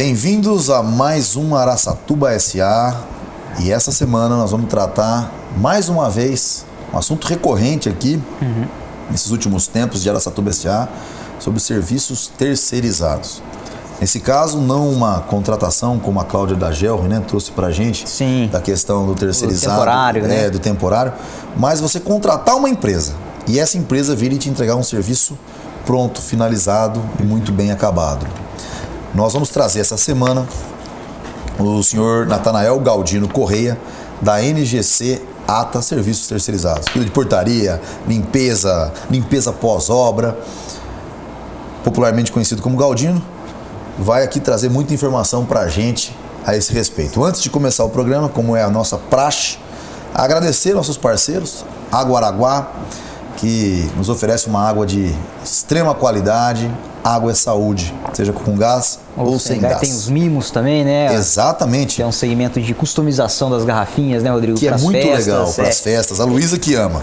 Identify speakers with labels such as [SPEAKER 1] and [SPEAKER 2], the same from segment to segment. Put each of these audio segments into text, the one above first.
[SPEAKER 1] Bem-vindos a mais um Araçatuba SA. E essa semana nós vamos tratar mais uma vez um assunto recorrente aqui, nesses últimos tempos de Araçatuba SA, sobre serviços terceirizados. Nesse caso, não uma contratação como a Cláudia da Gelro, né, trouxe pra gente.
[SPEAKER 2] Sim.
[SPEAKER 1] Da questão do terceirizado,
[SPEAKER 2] do temporário, né?
[SPEAKER 1] Do temporário, mas você contratar uma empresa e essa empresa vir e te entregar um serviço pronto, finalizado e muito bem acabado. Nós vamos trazer essa semana o senhor Natanael Galdino Correia, da NGC ATA Serviços Terceirizados. Cuida de portaria, limpeza pós-obra, popularmente conhecido como Galdino, vai aqui trazer muita informação para a gente a esse respeito. Antes de começar o programa, como é a nossa praxe, agradecer nossos parceiros, Água Araguá, que nos oferece uma água de extrema qualidade. Água é saúde, seja com gás ou sem gás.
[SPEAKER 2] Tem os mimos também, né?
[SPEAKER 1] Exatamente.
[SPEAKER 2] Que é um segmento de customização das garrafinhas, né, Rodrigo?
[SPEAKER 1] Que é muito legal para as festas. A Luísa que ama.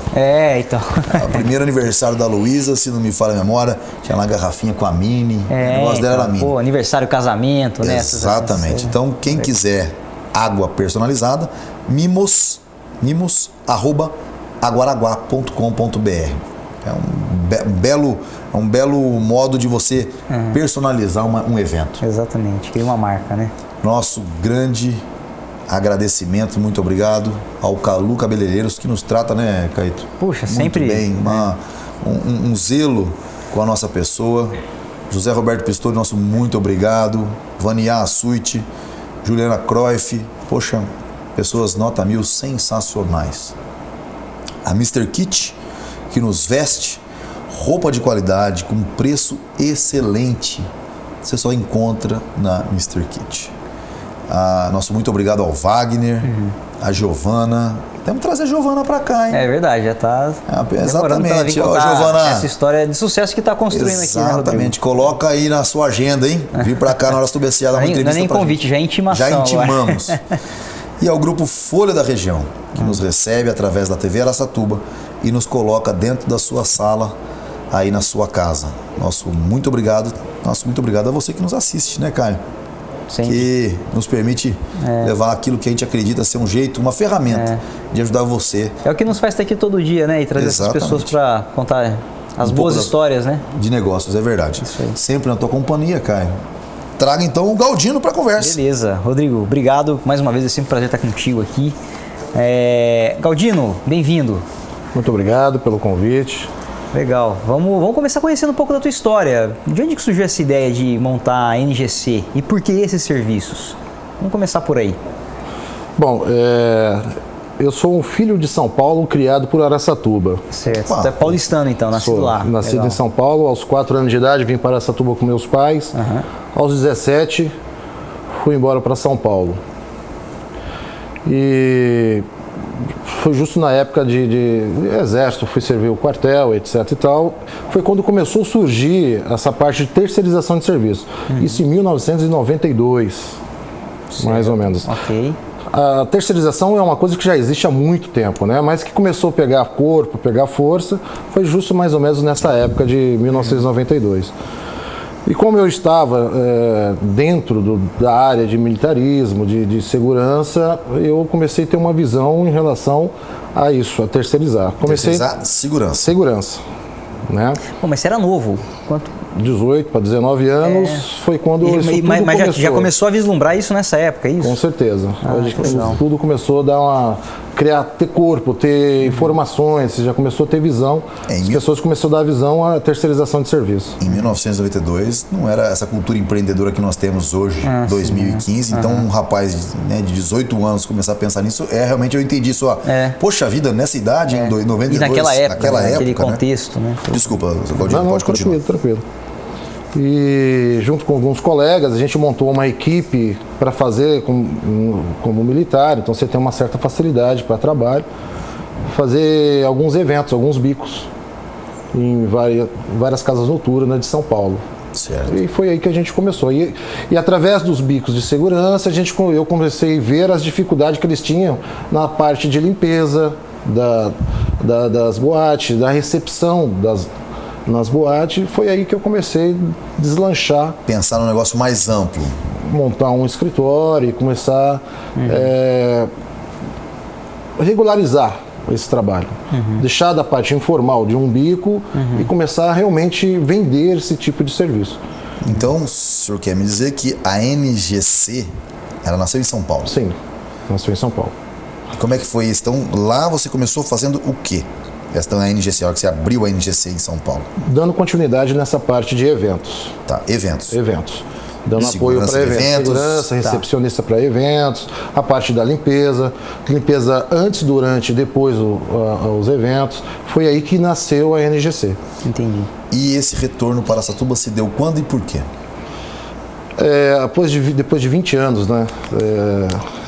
[SPEAKER 2] Então.
[SPEAKER 1] O primeiro aniversário da Luísa, se não me falha a memória, tinha lá a garrafinha com a Mini. O negócio dela era a Mini.
[SPEAKER 2] Pô, aniversário, casamento, né?
[SPEAKER 1] Exatamente. Então, quem quiser água personalizada, mimos@aguaraguá.com.br. É um belo modo de você personalizar um evento.
[SPEAKER 2] Exatamente, cria uma marca, né?
[SPEAKER 1] Nosso grande agradecimento, muito obrigado ao Calu Cabeleireiros, que nos trata, né, Caíto?
[SPEAKER 2] Puxa,
[SPEAKER 1] muito
[SPEAKER 2] sempre
[SPEAKER 1] bem, um zelo com a nossa pessoa. José Roberto Pistori, nosso muito obrigado. Vania Assuite, Juliana Cruyff, poxa, pessoas nota 1000 sensacionais. A Mr. Kit, que nos veste roupa de qualidade com preço excelente. Você só encontra na Mr. Kit. Nosso muito obrigado ao Wagner, a Giovana. Temos que trazer a Giovana para cá, hein?
[SPEAKER 2] É verdade, já está
[SPEAKER 1] exatamente. Giovana,
[SPEAKER 2] essa história de sucesso que está construindo aqui, né,
[SPEAKER 1] exatamente. Coloca aí na sua agenda, hein? Vir para cá na Araçatuba SA dar uma entrevista.
[SPEAKER 2] Não é nem convite, já é intimação.
[SPEAKER 1] Já intimamos. E ao grupo Folha da Região, que nos recebe através da TV Araçatuba e nos coloca dentro da sua sala, aí na sua casa. Nosso muito obrigado a você que nos assiste, né, Caio?
[SPEAKER 2] Sim.
[SPEAKER 1] Que nos permite levar aquilo que a gente acredita ser um jeito, uma ferramenta de ajudar você.
[SPEAKER 2] É o que nos faz estar aqui todo dia, né? E trazer essas pessoas para contar as boas histórias, né?
[SPEAKER 1] De negócios, é verdade. Sempre na tua companhia, Caio. Traga então o Galdino para a conversa.
[SPEAKER 2] Beleza. Rodrigo, obrigado. Mais uma vez, é sempre um prazer estar contigo aqui. Galdino, bem-vindo.
[SPEAKER 3] Muito obrigado pelo convite.
[SPEAKER 2] Legal. Vamos começar conhecendo um pouco da tua história. De onde que surgiu essa ideia de montar a NGC e por que esses serviços? Vamos começar por aí.
[SPEAKER 3] Bom, eu sou um filho de São Paulo criado por Araçatuba.
[SPEAKER 2] Certo. Você é paulistano então, nascido lá.
[SPEAKER 3] Nascido
[SPEAKER 2] Legal.
[SPEAKER 3] em São Paulo, aos 4 anos de idade vim para Araçatuba com meus pais. Aos 17 fui embora para São Paulo. E foi justo na época de exército, fui servir o quartel, etc e tal. Foi quando começou a surgir essa parte de terceirização de serviço. Isso em 1992, mais ou menos.
[SPEAKER 2] Ok.
[SPEAKER 3] A terceirização é uma coisa que já existe há muito tempo, né? Mas que começou a pegar corpo, pegar força, foi justo mais ou menos nessa época de 1992. E como eu estava dentro da área de militarismo, de segurança, eu comecei a ter uma visão em relação a isso, a terceirizar.
[SPEAKER 1] Terceirizar segurança.
[SPEAKER 3] Segurança, né?
[SPEAKER 2] Bom, mas você era novo. Quanto?
[SPEAKER 3] 18 para 19 anos foi quando isso tudo começou.
[SPEAKER 2] Já começou a vislumbrar isso nessa época, é isso?
[SPEAKER 3] Com certeza. Tudo começou a dar ter corpo, ter informações, já começou a ter visão. As pessoas começaram a dar visão à terceirização de serviço.
[SPEAKER 1] Em 1992 não era essa cultura empreendedora que nós temos hoje, 2015. Então um rapaz de 18 anos começar a pensar nisso, realmente eu entendi isso. Poxa vida, nessa idade, em 92.
[SPEAKER 2] E naquela época, naquele
[SPEAKER 1] época,
[SPEAKER 2] contexto, né?
[SPEAKER 1] Desculpa, Galdino, pode continuar.
[SPEAKER 3] Tranquilo. E junto com alguns colegas a gente montou uma equipe para fazer como militar, então você tem uma certa facilidade para trabalho, fazer alguns eventos, alguns bicos em várias casas noturnas de São Paulo.
[SPEAKER 1] Certo.
[SPEAKER 3] E foi aí que a gente começou. E através dos bicos de segurança eu comecei a ver as dificuldades que eles tinham na parte de limpeza das boates, da recepção nas boates. Foi aí que eu comecei a deslanchar,
[SPEAKER 1] Pensar num negócio mais amplo.
[SPEAKER 3] montar um escritório e começar a regularizar esse trabalho. Deixar da parte informal de um bico e começar a realmente vender esse tipo de serviço.
[SPEAKER 1] Então, o senhor quer me dizer que a NGC, ela nasceu em São Paulo?
[SPEAKER 3] Sim, nasceu em São Paulo.
[SPEAKER 1] E como é que foi isso? Então, lá você começou fazendo o quê? Essa a NGC, a hora que você abriu a NGC em São Paulo.
[SPEAKER 3] Dando continuidade nessa parte de eventos.
[SPEAKER 1] Tá, eventos.
[SPEAKER 3] Dando apoio
[SPEAKER 1] Segurança
[SPEAKER 3] para
[SPEAKER 1] de
[SPEAKER 3] eventos,
[SPEAKER 1] eventos.
[SPEAKER 3] segurança, recepcionista para eventos, a parte da limpeza antes, durante e depois os eventos. Foi aí que nasceu a NGC.
[SPEAKER 2] Entendi.
[SPEAKER 1] E esse retorno para Araçatuba se deu quando e por quê?
[SPEAKER 3] Depois de 20 anos, né,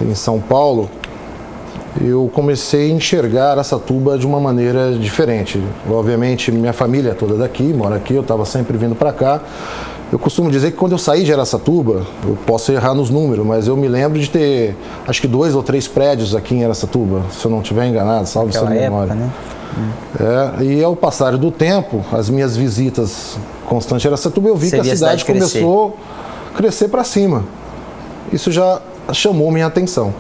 [SPEAKER 3] em São Paulo, eu comecei a enxergar Araçatuba de uma maneira diferente. Obviamente, minha família é toda daqui, mora aqui, eu estava sempre vindo para cá. Eu costumo dizer que quando eu saí de Araçatuba, eu posso errar nos números, mas eu me lembro de ter, acho que 2 ou 3 prédios aqui em Araçatuba, se eu não estiver enganado, salve essa memória.
[SPEAKER 2] Né?
[SPEAKER 3] E ao passar do tempo, as minhas visitas constantes em Araçatuba, eu vi que a cidade começou a crescer para cima. Isso já chamou minha atenção.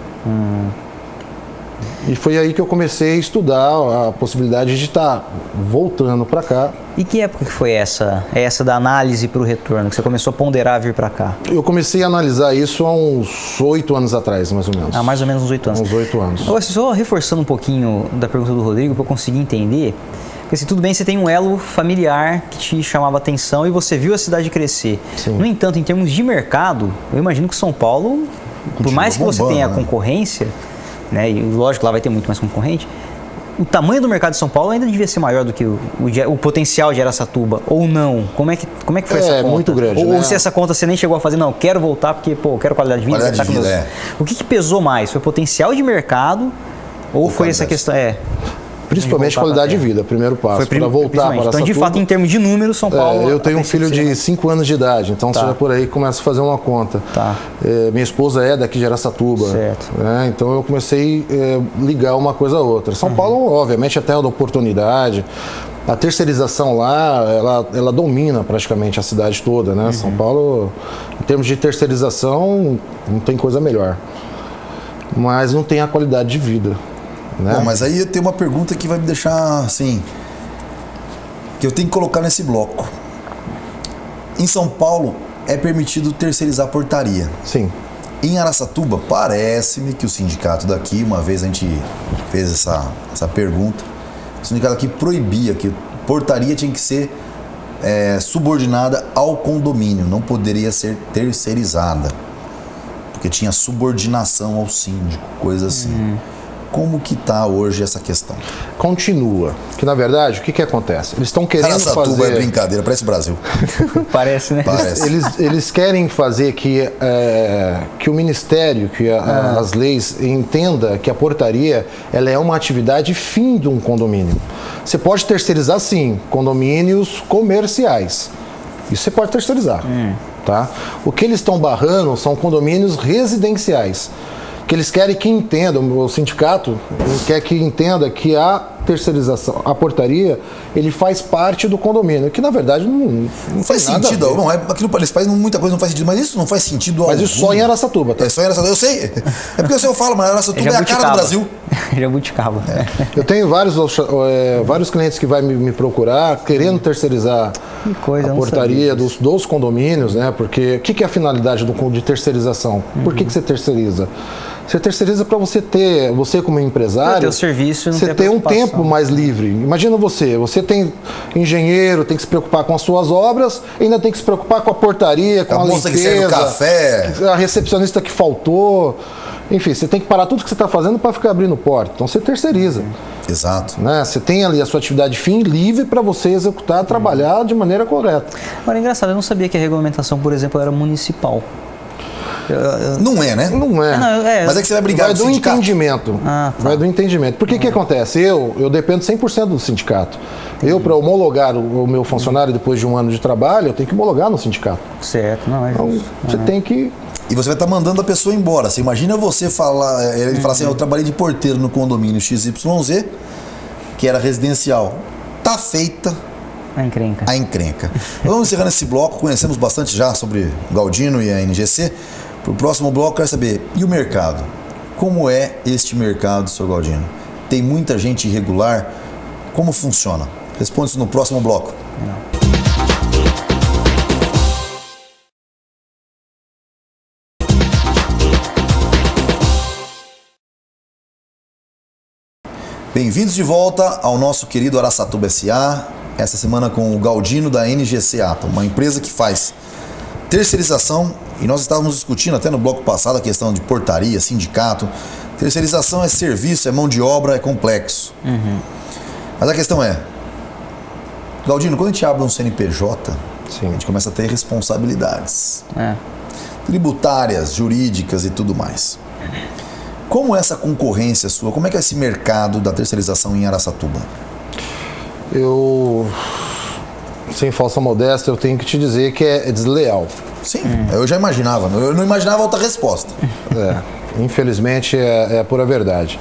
[SPEAKER 3] E foi aí que eu comecei a estudar a possibilidade de estar voltando para cá.
[SPEAKER 2] E que época que foi essa da análise para o retorno, que você começou a ponderar vir para cá?
[SPEAKER 3] Eu comecei a analisar isso há uns 8 anos atrás, mais ou menos.
[SPEAKER 2] Há mais ou menos uns 8 anos.
[SPEAKER 3] Uns 8 anos.
[SPEAKER 2] Agora, só reforçando um pouquinho da pergunta do Rodrigo, para eu conseguir entender, porque assim, tudo bem, você tem um elo familiar que te chamava atenção e você viu a cidade crescer.
[SPEAKER 3] Sim.
[SPEAKER 2] No entanto, em termos de mercado, eu imagino que São Paulo, por mais que você tenha concorrência, né, e lógico, lá vai ter muito mais concorrente, o tamanho do mercado de São Paulo ainda devia ser maior do que o potencial de Araçatuba, ou não? Como é que foi essa conta?
[SPEAKER 3] É muito grande,
[SPEAKER 2] ou
[SPEAKER 3] né?
[SPEAKER 2] se essa conta você nem chegou a fazer, não, quero voltar porque, eu quero qualidade de vida.
[SPEAKER 1] Qualidade de vida,
[SPEAKER 2] O que pesou mais? Foi potencial de mercado ou foi essa questão?
[SPEAKER 3] Principalmente qualidade de vida, primeiro passo, para voltar para Araçatuba.
[SPEAKER 2] Então, de fato, em termos de números, São Paulo...
[SPEAKER 3] eu tenho um filho de 5 anos de idade, então você já por aí começa a fazer uma conta.
[SPEAKER 2] Tá.
[SPEAKER 3] Minha esposa é daqui de Araçatuba.
[SPEAKER 2] Certo.
[SPEAKER 3] Então eu comecei a ligar uma coisa a outra. São Paulo, obviamente, é terra da oportunidade. A terceirização lá, ela domina praticamente a cidade toda, né? São Paulo, em termos de terceirização, não tem coisa melhor. Mas não tem a qualidade de vida. Né?
[SPEAKER 1] Bom, mas aí eu tenho uma pergunta que vai me deixar assim, que eu tenho que colocar nesse bloco. Em São Paulo é permitido terceirizar portaria.
[SPEAKER 3] Sim.
[SPEAKER 1] Em Araçatuba, parece-me que o sindicato daqui, uma vez a gente fez essa pergunta, o sindicato aqui proibia que portaria tinha que ser subordinada ao condomínio, não poderia ser terceirizada, porque tinha subordinação ao síndico, coisa assim. Como que está hoje essa questão?
[SPEAKER 3] Continua. Que na verdade, o que acontece? Eles estão querendo
[SPEAKER 1] Araçatuba
[SPEAKER 3] fazer...
[SPEAKER 1] é brincadeira, parece o Brasil.
[SPEAKER 2] Parece, né?
[SPEAKER 1] Parece.
[SPEAKER 3] Eles querem fazer que o Ministério, que as leis entenda que a portaria ela é uma atividade fim de um condomínio. Você pode terceirizar, sim, condomínios comerciais. Isso você pode terceirizar. Tá? O que eles estão barrando são condomínios residenciais. Que eles querem que entendam, o sindicato quer que entenda que a terceirização, a portaria, ele faz parte do condomínio, que na verdade não
[SPEAKER 1] faz sentido. Não, aqui no País muita coisa não faz sentido, mas isso não faz sentido
[SPEAKER 3] Mas isso só em Araçatuba, tá?
[SPEAKER 1] É só em Araçatuba, eu sei. É porque eu falo, mas Araçatuba é a cara do Brasil.
[SPEAKER 2] Jabuticaba.
[SPEAKER 3] Eu tenho vários clientes que vão me procurar querendo terceirizar a portaria dos condomínios, né? Porque o que é a finalidade de terceirização? Por que você terceiriza? Você terceiriza para você como empresário,
[SPEAKER 2] o serviço,
[SPEAKER 3] você ter um tempo mais livre. Imagina você tem engenheiro, tem que se preocupar com as suas obras, ainda tem que se preocupar com a portaria, com a
[SPEAKER 1] moça
[SPEAKER 3] limpeza,
[SPEAKER 1] que serve o café,
[SPEAKER 3] a recepcionista que faltou. Enfim, você tem que parar tudo que você está fazendo para ficar abrindo porta. Então você terceiriza.
[SPEAKER 1] Exato.
[SPEAKER 3] Né? Você tem ali a sua atividade fim livre para você executar, trabalhar de maneira correta.
[SPEAKER 2] Agora, é engraçado, eu não sabia que a regulamentação, por exemplo, era municipal.
[SPEAKER 1] Não é, né?
[SPEAKER 3] Não é.
[SPEAKER 1] Mas é que você vai brigar
[SPEAKER 3] com o sindicato. Entendimento.
[SPEAKER 2] Tá.
[SPEAKER 3] Vai do entendimento. Por que acontece? Eu dependo 100% do sindicato. Para homologar o meu funcionário depois de um ano de trabalho, eu tenho que homologar no sindicato.
[SPEAKER 2] Certo, não é
[SPEAKER 3] Então, você tem que...
[SPEAKER 1] E você vai estar mandando a pessoa embora. Você imagina você falar, ele falar assim, eu trabalhei de porteiro no condomínio XYZ, que era residencial. Tá feita
[SPEAKER 2] A encrenca.
[SPEAKER 1] A encrenca. Vamos encerrando esse bloco, conhecemos bastante já sobre o Galdino e a NGC. Para o próximo bloco, eu quero saber, e o mercado? Como é este mercado, Sr. Galdino? Tem muita gente irregular? Como funciona? Responde isso no próximo bloco. Bem-vindos de volta ao nosso querido Araçatuba S.A., essa semana com o Galdino da NGC APA, uma empresa que faz terceirização, e nós estávamos discutindo até no bloco passado a questão de portaria, sindicato. Terceirização é serviço, é mão de obra, é complexo. Mas a questão é, Galdino, quando a gente abre um CNPJ, a gente começa a ter responsabilidades tributárias, jurídicas e tudo mais. Como é essa concorrência sua? Como é que é esse mercado da terceirização em Araçatuba?
[SPEAKER 3] Eu, sem falsa modéstia, eu tenho que te dizer que é desleal.
[SPEAKER 1] Sim, eu já imaginava. Eu não imaginava outra resposta.
[SPEAKER 3] Infelizmente é a pura verdade.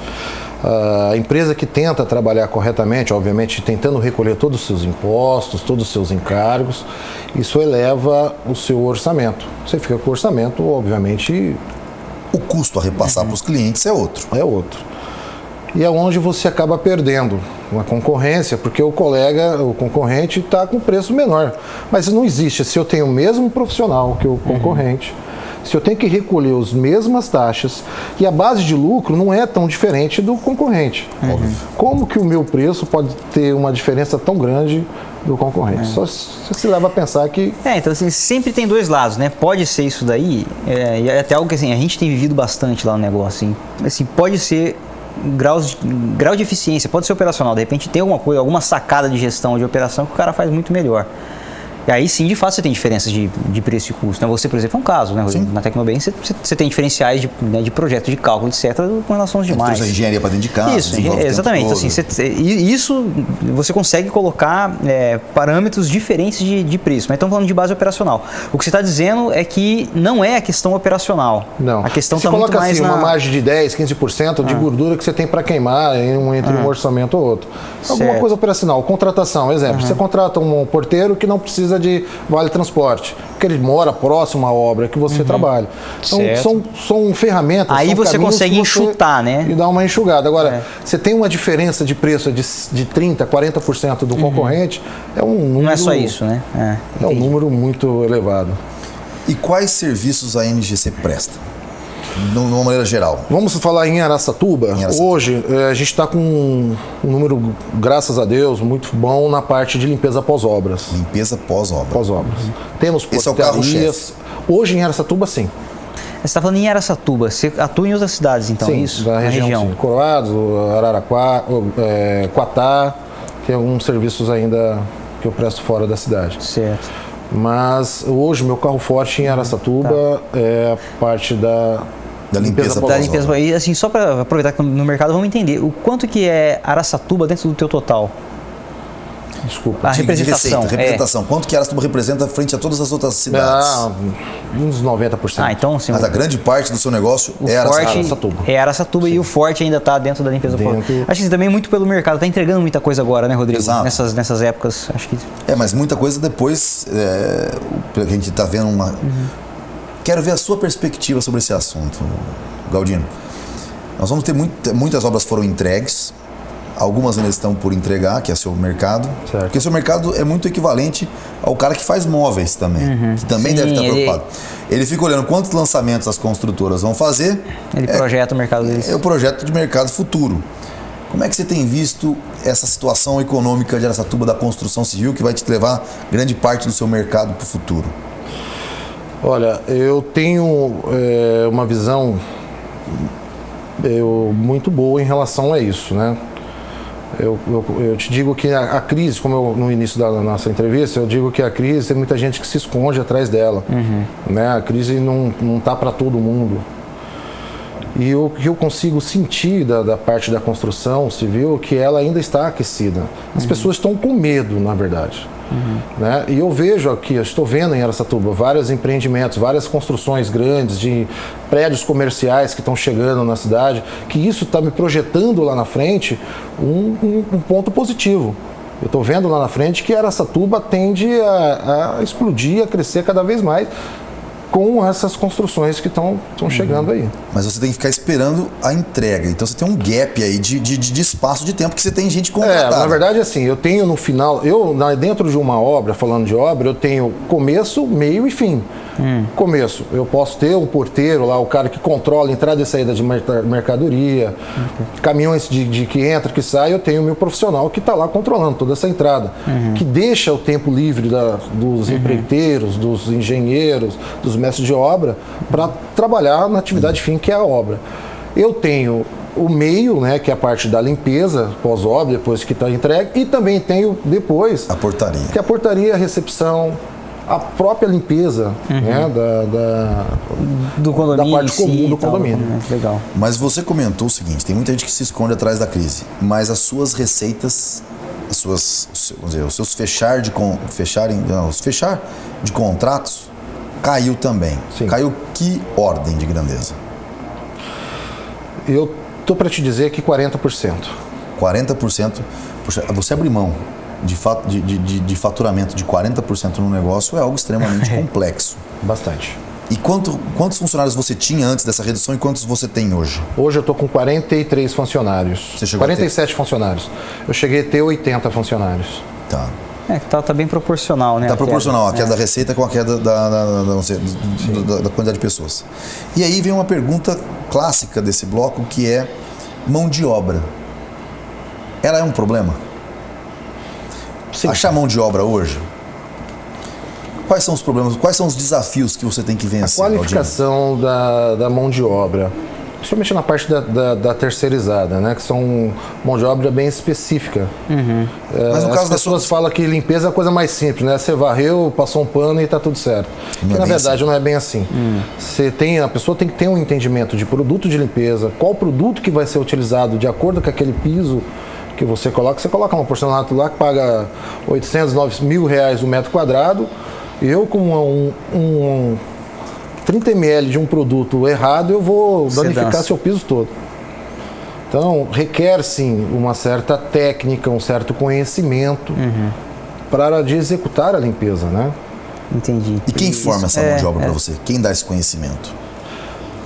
[SPEAKER 3] A empresa que tenta trabalhar corretamente, obviamente tentando recolher todos os seus impostos, todos os seus encargos, isso eleva o seu orçamento. Você fica com o orçamento, obviamente...
[SPEAKER 1] O custo a repassar para os clientes é outro.
[SPEAKER 3] É outro. E é onde você acaba perdendo uma concorrência, porque o concorrente está com preço menor. Mas não existe. Se eu tenho o mesmo profissional que o concorrente, se eu tenho que recolher as mesmas taxas, e a base de lucro não é tão diferente do concorrente. Como que o meu preço pode ter uma diferença tão grande do concorrente? Só se leva a pensar que...
[SPEAKER 2] Então assim, sempre tem dois lados, né? Pode ser isso daí, e é até algo que assim, a gente tem vivido bastante lá no negócio. Assim, pode ser grau de eficiência, pode ser operacional. De repente tem alguma coisa, alguma sacada de gestão de operação que o cara faz muito melhor. E aí sim, de fato, você tem diferenças de preço e custo. Você, por exemplo, é um caso, né? Na Tecnobem você tem diferenciais de projeto, de cálculo, etc., com relação aos demais.
[SPEAKER 1] Você engenharia para dentro de casa.
[SPEAKER 2] Isso, exatamente. Assim, isso você consegue colocar parâmetros diferentes de preço. Mas estamos falando de base operacional. O que você está dizendo é que não é a questão operacional.
[SPEAKER 3] Não.
[SPEAKER 2] A questão
[SPEAKER 3] está muito mais uma margem de 10%, 15% de gordura que você tem para queimar entre um orçamento ou outro. Alguma coisa operacional. Contratação, exemplo. Você contrata um porteiro que não precisa de vale transporte, porque ele mora próximo à obra que você trabalha. Então, são ferramentas.
[SPEAKER 2] Aí você consegue enxutar, né?
[SPEAKER 3] E dar uma enxugada. Agora, você tem uma diferença de preço de 30%, 40% do concorrente, é um número...
[SPEAKER 2] Não é só isso, né?
[SPEAKER 3] É um número muito elevado.
[SPEAKER 1] E quais serviços a NGC presta? De uma maneira geral.
[SPEAKER 3] Vamos falar em Araçatuba. Hoje a gente está com um número, graças a Deus, muito bom na parte de limpeza pós-obras.
[SPEAKER 1] Limpeza pós-obras.
[SPEAKER 3] Temos portarias. Hoje em Araçatuba, sim.
[SPEAKER 2] Você está falando em Araçatuba, você atua em outras cidades, então,
[SPEAKER 3] sim,
[SPEAKER 2] isso?
[SPEAKER 3] Da região. Sim. Coroados, Araraquara, Quatá, tem alguns serviços ainda que eu presto fora da cidade.
[SPEAKER 2] Certo.
[SPEAKER 3] Mas hoje meu carro forte em Araçatuba é a parte da limpeza
[SPEAKER 2] pós-obra. E assim, só para aproveitar que no mercado, vamos entender o quanto que é Araçatuba dentro do teu total?
[SPEAKER 3] Desculpa.
[SPEAKER 2] A representação.
[SPEAKER 1] Representação. Quanto que Araçatuba representa frente a todas as outras cidades?
[SPEAKER 3] Uns 90%.
[SPEAKER 2] Então, assim,
[SPEAKER 1] mas a grande parte do seu negócio é Araçatuba.
[SPEAKER 2] É Araçatuba e o forte ainda está dentro da limpeza pós-obra. Acho que também muito pelo mercado. Está entregando muita coisa agora, né, Rodrigo?
[SPEAKER 1] Exato.
[SPEAKER 2] Nessas épocas. Acho que...
[SPEAKER 1] mas muita coisa depois, a gente está vendo uma... Quero ver a sua perspectiva sobre esse assunto, Galdino. Nós vamos ter muitas obras foram entregues, algumas ainda estão por entregar, que é seu mercado.
[SPEAKER 3] Certo.
[SPEAKER 1] Porque o seu mercado é muito equivalente ao cara que faz móveis também, que também deve estar preocupado. Ele fica olhando quantos lançamentos as construtoras vão fazer.
[SPEAKER 2] Ele projeta o mercado deles.
[SPEAKER 1] É o projeto de mercado futuro. Como é que você tem visto essa situação econômica de Araçatuba da construção civil que vai te levar grande parte do seu mercado para o futuro?
[SPEAKER 3] Olha, eu tenho uma visão muito boa em relação a isso, né? Eu te digo que a crise, como no início da nossa entrevista, eu digo que a crise tem muita gente que se esconde atrás dela. Né? A crise não está para todo mundo. E o que eu consigo sentir da parte da construção civil é que ela ainda está aquecida. As pessoas estão com medo, na verdade. Né? E eu vejo aqui, eu estou vendo em Araçatuba vários empreendimentos, várias construções grandes de prédios comerciais que estão chegando na cidade, que isso está me projetando lá na frente um ponto positivo. Eu estou vendo lá na frente que Araçatuba tende a explodir, a crescer cada vez mais com essas construções que estão chegando aí.
[SPEAKER 1] Mas você tem que ficar esperando a entrega. Então você tem um gap aí de espaço de tempo que você tem gente contratada.
[SPEAKER 3] Na verdade, assim, eu tenho no final, dentro de uma obra, falando de obra, eu tenho começo, meio e fim. Começo, eu posso ter o porteiro lá, o cara que controla a entrada e saída de mercadoria, caminhões de que entra, que sai, eu tenho o meu profissional que está lá controlando toda essa entrada, que deixa o tempo livre dos empreiteiros, dos engenheiros, dos mestres de obra, para trabalhar na atividade fim, que é a obra. Eu tenho o meio, né, que é a parte da limpeza, pós-obra, depois que está entregue, e também tenho depois
[SPEAKER 1] a portaria.
[SPEAKER 3] Que é a portaria, a recepção, a própria limpeza, né,
[SPEAKER 2] do condomínio,
[SPEAKER 3] da parte comum do condomínio.
[SPEAKER 2] Legal.
[SPEAKER 1] Mas você comentou o seguinte, tem muita gente que se esconde atrás da crise, mas as suas receitas, os seus fechar de contratos caiu também.
[SPEAKER 3] Sim.
[SPEAKER 1] Caiu que ordem de grandeza?
[SPEAKER 3] Eu tô para te dizer que 40%.
[SPEAKER 1] 40%. Puxa, você abrir mão de faturamento de 40% no negócio é algo extremamente complexo.
[SPEAKER 3] Bastante.
[SPEAKER 1] E quantos funcionários você tinha antes dessa redução e quantos você tem hoje?
[SPEAKER 3] Hoje eu estou com 43 funcionários.
[SPEAKER 1] Você chegou
[SPEAKER 3] 47 funcionários. Eu cheguei a ter 80 funcionários.
[SPEAKER 1] Tá.
[SPEAKER 2] Tá bem proporcional, né?
[SPEAKER 1] Está proporcional a queda da receita com a queda da quantidade de pessoas. E aí vem uma pergunta clássica desse bloco, que é mão de obra. Ela é um problema?
[SPEAKER 3] Sim.
[SPEAKER 1] Achar mão de obra hoje? Quais são os problemas, quais são os desafios que você tem que vencer?
[SPEAKER 3] A qualificação da mão de obra, principalmente na parte da terceirizada, né, que são mão de obra bem específica.
[SPEAKER 1] Mas no caso
[SPEAKER 3] as pessoas falam que limpeza é a coisa mais simples, né? Você varreu, passou um pano e está tudo certo. Na verdade, assim. Não é bem assim. A pessoa tem que ter um entendimento de produto de limpeza, qual produto que vai ser utilizado de acordo com aquele piso que você coloca uma porcelanato lá que paga 800, 9 mil reais o metro quadrado. Eu com 30 ml de um produto errado, eu vou danificar seu piso todo. Então, requer sim uma certa técnica, um certo conhecimento para de executar a limpeza, né?
[SPEAKER 2] Entendi.
[SPEAKER 1] E quem forma essa mão de obra para você? Quem dá esse conhecimento?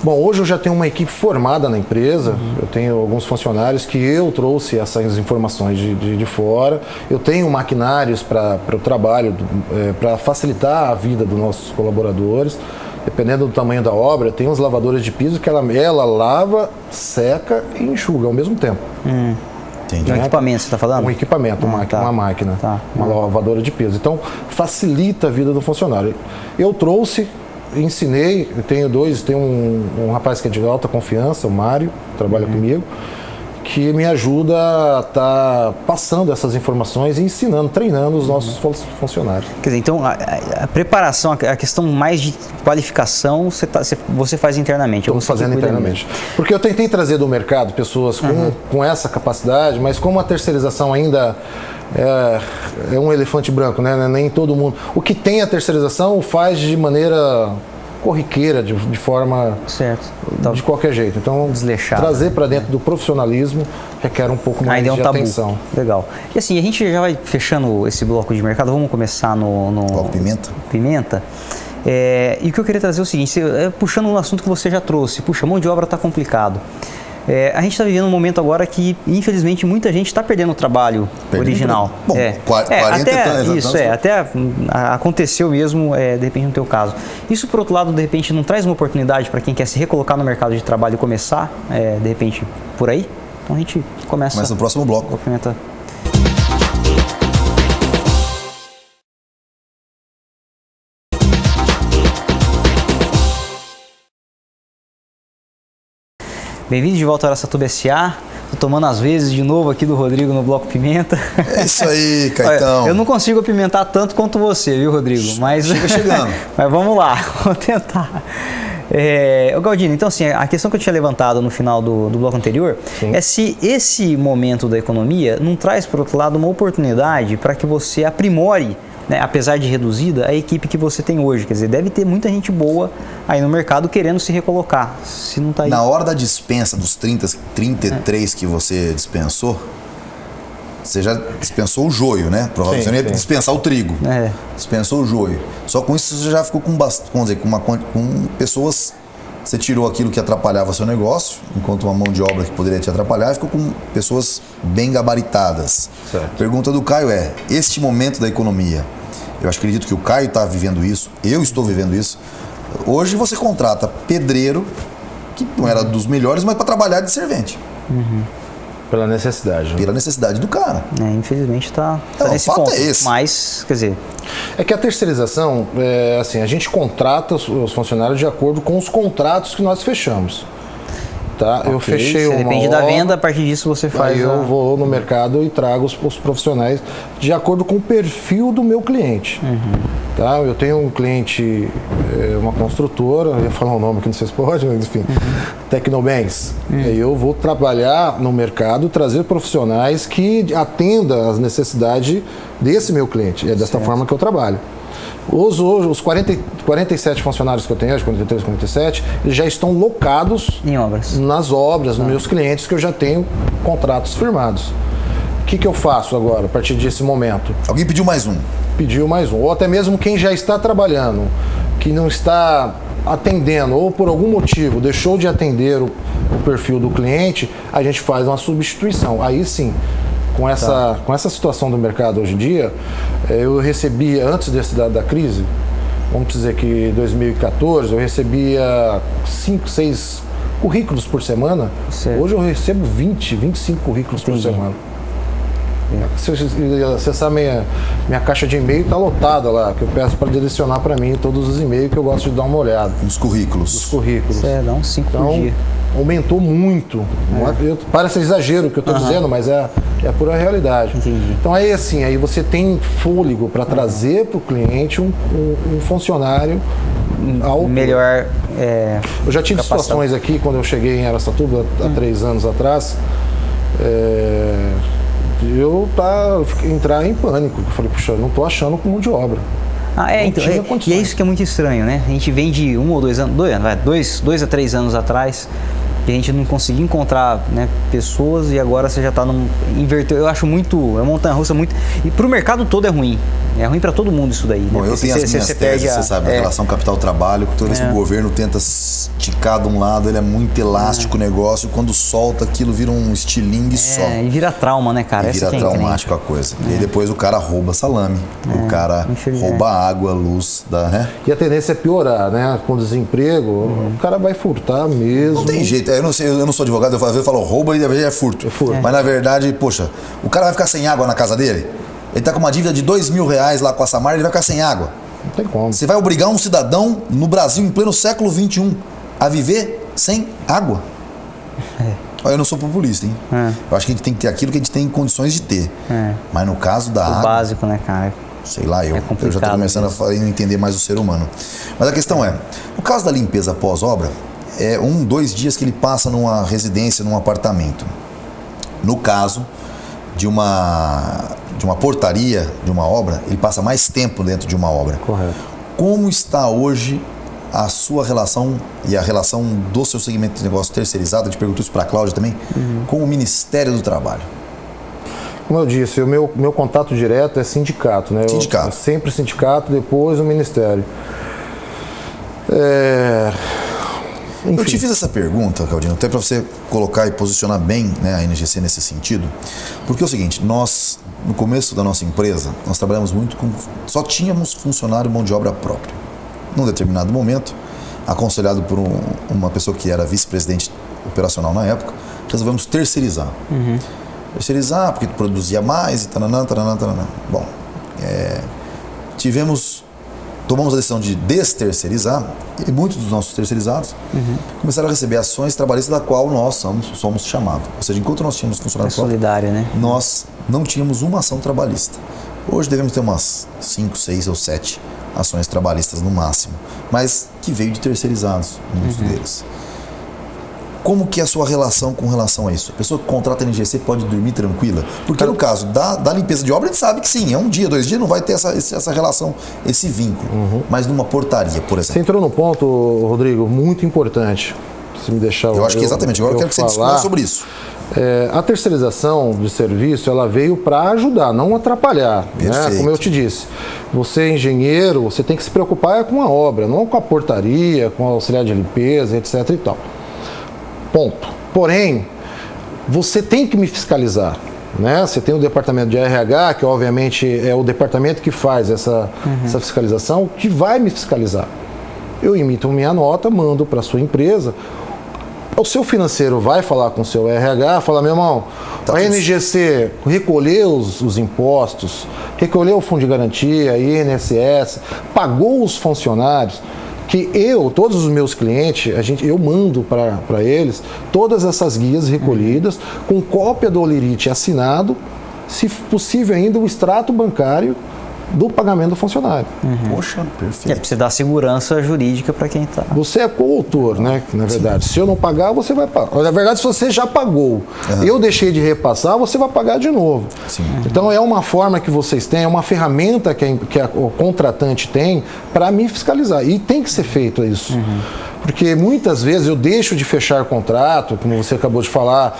[SPEAKER 3] Bom, hoje eu já tenho uma equipe formada na empresa, eu tenho alguns funcionários que eu trouxe essas informações de fora, eu tenho maquinários para o trabalho, para facilitar a vida dos nossos colaboradores, dependendo do tamanho da obra, tem uns lavadores de piso que ela lava, seca e enxuga ao mesmo tempo.
[SPEAKER 1] Entendi.
[SPEAKER 2] Um equipamento, você está falando?
[SPEAKER 3] Um equipamento, uma máquina, uma lavadora de piso. Então, facilita a vida do funcionário. Eu trouxe, ensinei, eu tenho um rapaz que é de alta confiança, o Mário, que trabalha comigo, que me ajuda a estar passando essas informações e ensinando, treinando os nossos funcionários.
[SPEAKER 2] Quer dizer, então a preparação, a questão mais de qualificação, você faz internamente?
[SPEAKER 3] Estou fazendo internamente. Porque eu tentei trazer do mercado pessoas com essa capacidade, mas como a terceirização ainda é um elefante branco, né? Nem todo mundo. O que tem a terceirização faz de maneira corriqueira, de forma de qualquer jeito. Então, trazer para dentro do profissionalismo requer um pouco mais de atenção.
[SPEAKER 2] Legal. E assim, a gente já vai fechando esse bloco de mercado, vamos começar no
[SPEAKER 1] bloco
[SPEAKER 2] Pimenta. E o que eu queria trazer é o seguinte, puxando um assunto que você já trouxe, mão de obra está complicado. A gente está vivendo um momento agora que, infelizmente, muita gente está perdendo o trabalho original.
[SPEAKER 1] Bom, 40
[SPEAKER 2] anos. Até aconteceu mesmo, de repente, no teu caso. Isso, por outro lado, de repente, não traz uma oportunidade para quem quer se recolocar no mercado de trabalho e começar, de repente, por aí? Então a gente começa
[SPEAKER 1] no próximo bloco.
[SPEAKER 2] Bem-vindo de volta ao Araçatuba S.A. Tô tomando as vezes de novo aqui do Rodrigo no Bloco Pimenta.
[SPEAKER 1] É isso aí, Caetão.
[SPEAKER 2] Olha, eu não consigo apimentar tanto quanto você, viu, Rodrigo? Mas
[SPEAKER 1] chega chegando.
[SPEAKER 2] Mas vamos lá, vamos tentar. Galdino, então assim, a questão que eu tinha levantado no final do bloco anterior é se esse momento da economia não traz, por outro lado, uma oportunidade para que você aprimore, né, apesar de reduzida, a equipe que você tem hoje. Quer dizer, deve ter muita gente boa aí no mercado querendo se recolocar. Se não tá aí...
[SPEAKER 1] Na hora da dispensa dos 33 que você dispensou, Você já dispensou o joio, né? Provavelmente você não ia dispensar o trigo. Dispensou o joio. Só com isso você já ficou com pessoas. Você tirou aquilo que atrapalhava seu negócio, enquanto uma mão de obra que poderia te atrapalhar, ficou com pessoas bem gabaritadas. Certo. Pergunta do Caio é: este momento da economia, eu acredito que o Caio está vivendo isso, eu estou vivendo isso. Hoje você contrata pedreiro, que não era dos melhores, mas para trabalhar de servente.
[SPEAKER 3] Pela necessidade.
[SPEAKER 1] Pela necessidade do cara.
[SPEAKER 2] Infelizmente está nesse ponto. É esse. Mas, quer dizer...
[SPEAKER 3] É que a terceirização, assim, a gente contrata os funcionários de acordo com os contratos que nós fechamos. Tá? Eu fechei uma
[SPEAKER 2] depende da venda, a partir disso você faz...
[SPEAKER 3] Aí eu vou no mercado e trago os profissionais de acordo com o perfil do meu cliente. Tá? Eu tenho um cliente, uma construtora, eu ia falar um nome que não sei se pode, mas enfim, Tecnobens. Aí eu vou trabalhar no mercado, trazer profissionais que atendam às necessidades desse meu cliente. É dessa forma que eu trabalho. Os 47 funcionários que eu tenho hoje, 43, 47, eles já estão locados
[SPEAKER 2] em obras.
[SPEAKER 3] Nas obras, nos meus clientes, que eu já tenho contratos firmados. O que eu faço agora, a partir desse momento?
[SPEAKER 1] Alguém pediu mais um.
[SPEAKER 3] Pediu mais um. Ou até mesmo quem já está trabalhando, que não está atendendo, ou por algum motivo deixou de atender o perfil do cliente, a gente faz uma substituição. Aí sim. Com essa situação do mercado hoje em dia, eu recebia, antes da crise, vamos dizer que em 2014, eu recebia 5, 6 currículos por semana. Certo. Hoje eu recebo 20, 25 currículos por semana. Se acessar minha caixa de e-mail, está lotada lá, que eu peço para direcionar para mim todos os e-mails que eu gosto de dar uma olhada.
[SPEAKER 1] Os currículos.
[SPEAKER 3] Os currículos.
[SPEAKER 2] Dá uns 5 por dia.
[SPEAKER 3] Aumentou muito. Parece exagero o que eu estou dizendo, mas é a pura realidade.
[SPEAKER 2] Entendi.
[SPEAKER 3] Então aí assim, aí você tem fôlego para trazer para o cliente um funcionário
[SPEAKER 2] melhor.
[SPEAKER 3] Eu já tive situações aqui, quando eu cheguei em Araçatuba há 3 anos atrás, eu entrar em pânico. Eu falei, puxa, eu não estou achando com mão de obra.
[SPEAKER 2] Então, e é isso que é muito estranho, né? A gente vem de 1 ou 2 anos, 2 a 3 anos atrás, que a gente não conseguia encontrar, né, pessoas, e agora você já está inverteu. Eu acho muito, montanha-russa muito, e para o mercado todo é ruim. É ruim para todo mundo isso daí. Né?
[SPEAKER 1] Bom, eu tenho as minhas teses, você sabe, a relação capital-trabalho, toda vez que o governo tenta esticar de um lado, ele é muito elástico o negócio, quando solta aquilo vira um estilingue só.
[SPEAKER 2] E vira trauma, né, cara?
[SPEAKER 1] E vira traumático a coisa. E aí depois o cara rouba salame, o cara rouba água, luz, né?
[SPEAKER 3] E a tendência é piorar, né? Com desemprego, o cara vai furtar mesmo.
[SPEAKER 1] Não tem jeito, eu não sou advogado, eu falo rouba e é furto. Mas na verdade, poxa, o cara vai ficar sem água na casa dele? Ele está com uma dívida de R$2.000 lá com a Samar, ele vai ficar sem água.
[SPEAKER 3] Não tem como.
[SPEAKER 1] Você vai obrigar um cidadão no Brasil, em pleno século XXI, a viver sem água? Eu não sou populista, hein? Eu acho que a gente tem que ter aquilo que a gente tem condições de ter. Mas no caso da água...
[SPEAKER 2] básico, né, cara?
[SPEAKER 1] Sei lá, eu já estou começando a entender mais o ser humano. Mas a questão é, no caso da limpeza pós-obra, é 2 dias que ele passa numa residência, num apartamento. No caso de uma portaria, de uma obra, ele passa mais tempo dentro de uma obra.
[SPEAKER 3] Correto.
[SPEAKER 1] Como está hoje a sua relação e a relação do seu segmento de negócio terceirizado, eu te pergunto isso para a Cláudia também, com o Ministério do Trabalho?
[SPEAKER 3] Como eu disse, o meu contato direto é sindicato, né?
[SPEAKER 1] Sindicato.
[SPEAKER 3] Sempre sindicato, depois o Ministério.
[SPEAKER 1] Eu te fiz essa pergunta, Claudino, até para você colocar e posicionar bem, né, a NGC nesse sentido, porque é o seguinte, nós, no começo da nossa empresa, nós trabalhamos muito só tínhamos funcionário mão de obra própria. Num determinado momento, aconselhado por uma pessoa que era vice-presidente operacional na época, resolvemos terceirizar. Terceirizar porque produzia mais e taranã. Bom, tomamos a decisão de desterceirizar e muitos dos nossos terceirizados começaram a receber ações trabalhistas da qual nós somos chamados. Ou seja, enquanto nós tínhamos funcionário próprio,
[SPEAKER 2] solidário, né?
[SPEAKER 1] Nós não tínhamos uma ação trabalhista. Hoje devemos ter umas 5, 6 ou 7 ações trabalhistas no máximo, mas que veio de terceirizados, muitos deles. Como que é a sua relação com relação a isso? A pessoa que contrata a NGC pode dormir tranquila? Porque no caso da limpeza de obra, a gente sabe que sim, é 1 dia, 2 dias, não vai ter essa relação, esse vínculo. Mas numa portaria, por exemplo.
[SPEAKER 3] Você entrou num ponto, Rodrigo, muito importante. Se me deixar
[SPEAKER 1] eu acho que exatamente, agora eu quero que você discuta sobre isso.
[SPEAKER 3] A terceirização de serviço, ela veio para ajudar, não atrapalhar, né? Como eu te disse, você é engenheiro, você tem que se preocupar com a obra, não com a portaria, com o auxiliar de limpeza, etc. e tal. Ponto. Porém, você tem que me fiscalizar, né? Você tem o departamento de RH, que obviamente é o departamento que faz essa fiscalização, que vai me fiscalizar. Eu emito minha nota, mando para a sua empresa. O seu financeiro vai falar com o seu RH, falar, meu irmão, a NGC recolheu os impostos, recolheu o fundo de garantia, INSS, pagou os funcionários, que todos os meus clientes, eu mando para eles todas essas guias recolhidas, com cópia do Olerite assinado, se possível ainda o extrato bancário do pagamento do funcionário.
[SPEAKER 1] Poxa, perfeito.
[SPEAKER 2] Pra você dar segurança jurídica para quem está.
[SPEAKER 3] Você é coautor, né? Na verdade, se eu não pagar, você vai pagar. Na verdade, se você já pagou, eu deixei de repassar, você vai pagar de novo. Então, é uma forma que vocês têm, é uma ferramenta que o contratante tem para me fiscalizar. E tem que ser feito isso. Porque muitas vezes eu deixo de fechar contrato, como você acabou de falar,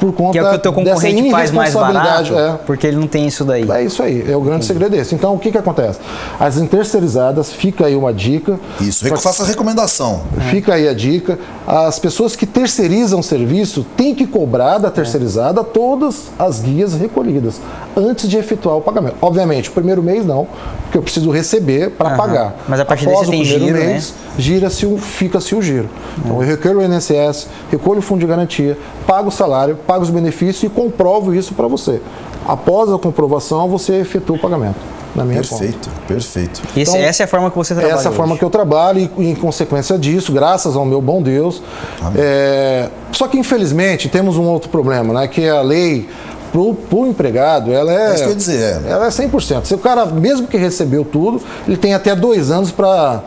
[SPEAKER 3] por conta
[SPEAKER 2] que é o que o teu concorrente faz mais barato, porque ele não tem isso daí.
[SPEAKER 3] É isso aí, é o grande segredo desse. Então, o que acontece? As terceirizadas, fica aí uma dica.
[SPEAKER 1] Isso, faça a recomendação.
[SPEAKER 3] Fica aí a dica. As pessoas que terceirizam o serviço têm que cobrar da terceirizada todas as guias recolhidas antes de efetuar o pagamento. Obviamente, o primeiro mês não, porque eu preciso receber para pagar.
[SPEAKER 2] Mas a partir daí você tem giro, mês,
[SPEAKER 3] né? Fica-se o giro. Então, eu recolho o INSS, recolho o fundo de garantia, pago o salário, pago os benefícios e comprovo isso para você. Após a comprovação, você efetua o pagamento na minha conta.
[SPEAKER 1] Perfeito.
[SPEAKER 2] Então, essa é a forma que você trabalha
[SPEAKER 3] Essa é a forma que eu trabalho e, em consequência disso, graças ao meu bom Deus. Só que, infelizmente, temos um outro problema, né? Que a lei para o empregado, ela é...
[SPEAKER 1] isso que eu ia dizer.
[SPEAKER 3] Ela é 100%. Se o cara, mesmo que recebeu tudo, ele tem até 2 anos para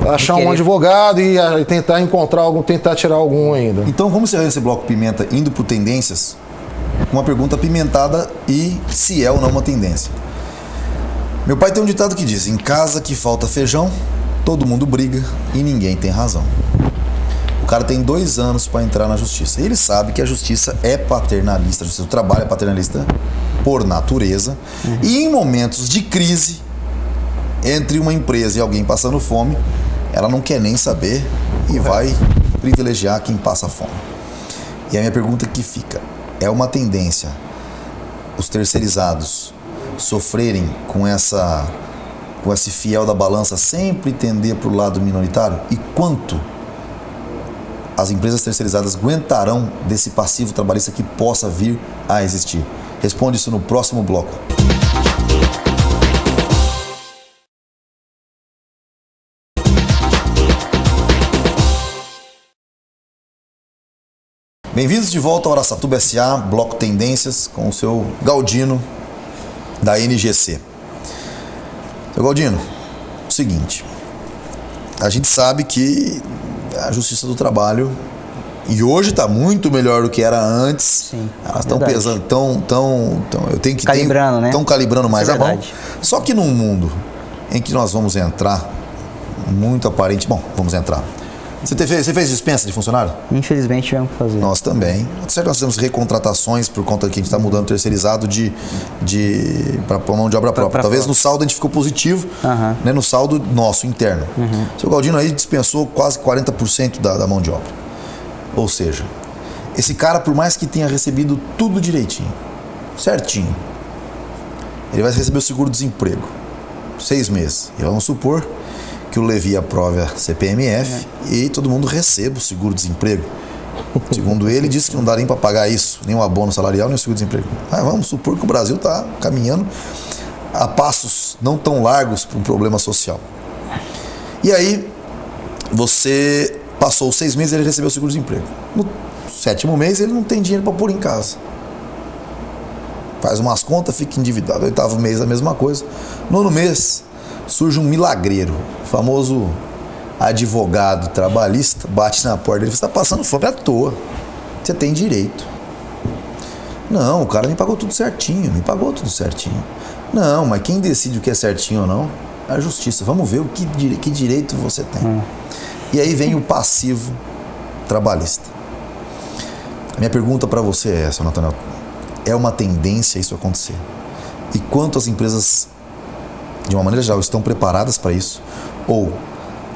[SPEAKER 3] achar um advogado e tentar encontrar algum, tentar tirar algum ainda.
[SPEAKER 1] Então, vamos encerrar esse bloco Pimenta indo por tendências, uma pergunta apimentada e se é ou não uma tendência. Meu pai tem um ditado que diz: em casa que falta feijão, todo mundo briga e ninguém tem razão. O cara tem 2 anos para entrar na justiça. Ele sabe que a justiça é paternalista, a justiça do trabalho é paternalista por natureza. E em momentos de crise, entre uma empresa e alguém passando fome, ela não quer nem saber e vai privilegiar quem passa fome. E a minha pergunta que fica: é uma tendência os terceirizados sofrerem com esse fiel da balança sempre tender para o lado minoritário? E quanto as empresas terceirizadas aguentarão desse passivo trabalhista que possa vir a existir? Responde isso no próximo bloco. Bem-vindos de volta ao Araçatuba S.A., Bloco Tendências, com o seu Galdino, da NGC. Seu Galdino, o seguinte, a gente sabe que a Justiça do Trabalho, e hoje está muito melhor do que era antes.
[SPEAKER 2] Sim,
[SPEAKER 1] elas estão pesando, eu tenho que
[SPEAKER 2] calibrando, né?
[SPEAKER 1] Estão calibrando mais a mão.
[SPEAKER 2] Só
[SPEAKER 1] que num mundo em que nós vamos entrar, muito aparente, vamos entrar. Você fez dispensa de funcionário?
[SPEAKER 2] Infelizmente tivemos que fazer.
[SPEAKER 1] Nós também. Certo, nós temos recontratações por conta que a gente está mudando terceirizado para mão de obra própria. Talvez no saldo a gente ficou positivo, né, no saldo nosso interno. O seu Galdino aí dispensou quase 40% da mão de obra. Ou seja, esse cara, por mais que tenha recebido tudo direitinho, certinho, ele vai receber o seguro-desemprego 6 meses. E vamos supor que o Levi aprove a CPMF e todo mundo receba o seguro-desemprego. Segundo ele, disse que não dá nem para pagar isso, nem o abono salarial, nem o seguro-desemprego. Mas vamos supor que o Brasil está caminhando a passos não tão largos para um problema social. E aí, você passou os 6 meses e ele recebeu o seguro-desemprego. No 7º mês, ele não tem dinheiro para pôr em casa. Faz umas contas, fica endividado. 8º mês, a mesma coisa. 9º mês, surge um milagreiro, famoso advogado trabalhista, bate na porta dele: você está passando fome à toa, você tem direito. Não, o cara me pagou tudo certinho, Não, mas quem decide o que é certinho ou não é a justiça. Vamos ver que direito você tem. E aí vem o passivo trabalhista. A minha pergunta para você é essa, Nathanael. É uma tendência isso acontecer? E quanto as empresas, de uma maneira geral, estão preparadas para isso? Ou